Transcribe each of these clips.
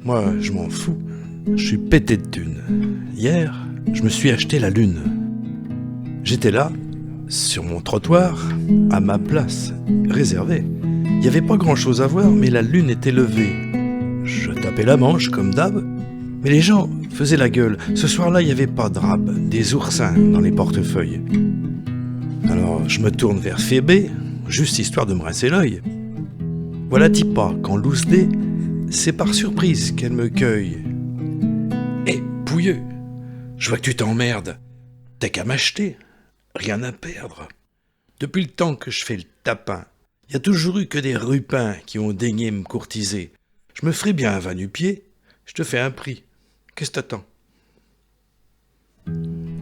Moi, je m'en fous. Je suis pété de thunes. Hier, je me suis acheté la lune. J'étais là, sur mon trottoir, à ma place, réservée. Il n'y avait pas grand-chose à voir, mais la lune était levée. Je tapais la manche, comme d'hab, mais les gens faisaient la gueule. Ce soir-là, il n'y avait pas de rab, des oursins dans les portefeuilles. Alors, je me tourne vers Phébé, juste histoire de me rincer l'œil. Voilà dit pas qu'en loose dé, c'est par surprise qu'elle me cueille. Hé, pouilleux, je vois que tu t'emmerdes. T'as qu'à m'acheter, rien à perdre. Depuis le temps que je fais le tapin, y a toujours eu que des rupins qui ont daigné me courtiser. Je me ferai bien un va-nu-pied, je te fais un prix. Qu'est-ce que t'attends?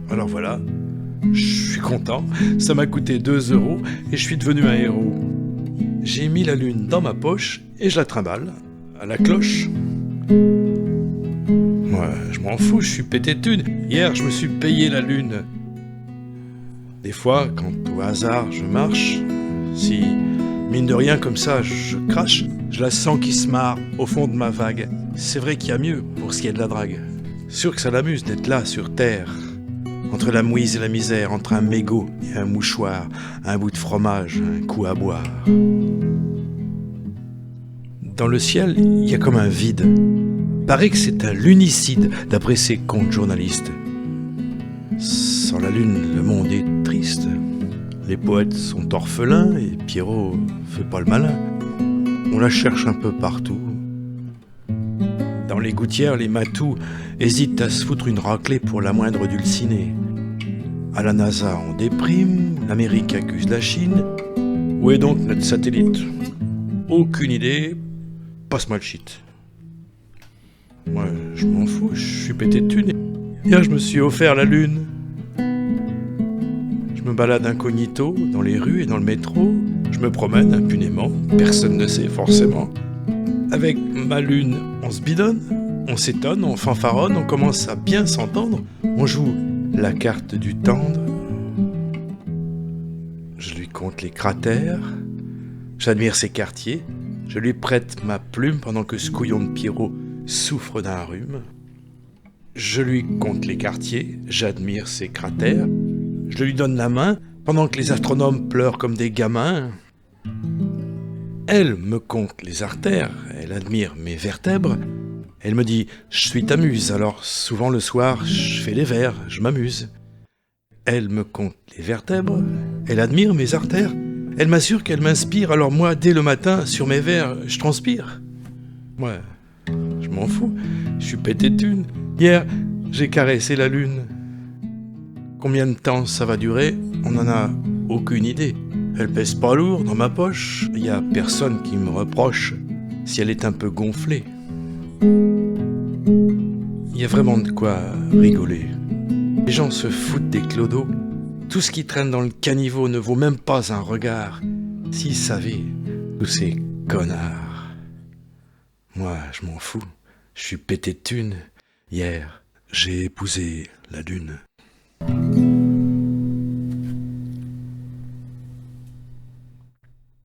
Alors voilà, je suis content, ça m'a coûté 2 € et je suis devenu un héros. J'ai mis la lune dans ma poche et je la trimballe à la cloche. Moi, je m'en fous, je suis pété de thunes. Hier, je me suis payé la lune. Des fois, quand au hasard je marche, si, mine de rien comme ça, je crache, je la sens qui se marre au fond de ma vague. C'est vrai qu'il y a mieux pour ce qui est de la drague. Sûr que ça l'amuse d'être là, sur terre, entre la mouise et la misère, entre un mégot et un mouchoir, un bout de fromage, un coup à boire. Dans le ciel, il y a comme un vide. Paraît que c'est un lunicide, d'après ces contes journalistes. Sans la lune, le monde est triste. Les poètes sont orphelins et Pierrot fait pas le malin. On la cherche un peu partout. Dans les gouttières, les matous hésitent à se foutre une raclée pour la moindre dulcinée. À la NASA, on déprime, l'Amérique accuse la Chine. Où est donc notre satellite? Aucune idée, passe-moi le shit. Moi, je m'en fous, je suis pété de thunes. Hier, je me suis offert la lune. Je me balade incognito dans les rues et dans le métro. Je me promène impunément, personne ne sait forcément. Avec ma lune, on se bidonne, on s'étonne, on fanfaronne, on commence à bien s'entendre. On joue la carte du tendre. Je lui compte les cratères. J'admire ses quartiers. Je lui prête ma plume pendant que ce couillon de Pierrot souffre d'un rhume. Je lui compte les quartiers, j'admire ses cratères. Je lui donne la main pendant que les astronomes pleurent comme des gamins. Elle me compte les artères, elle admire mes vertèbres. Elle me dit « je suis ta muse », alors souvent le soir je fais les vers, je m'amuse. Elle me compte les vertèbres, elle admire mes artères. Elle m'assure qu'elle m'inspire, alors moi dès le matin sur mes vers je transpire. Ouais. Je m'en fous, je suis pété de thunes. Hier, j'ai caressé la lune. Combien de temps ça va durer? On n'en a aucune idée. Elle pèse pas lourd dans ma poche. Y a personne qui me reproche si elle est un peu gonflée. Y a vraiment de quoi rigoler. Les gens se foutent des clodos. Tout ce qui traîne dans le caniveau ne vaut même pas un regard. S'ils savaient, tous ces connards. Moi, je m'en fous. Je suis pété de thunes. Hier, j'ai épousé la lune.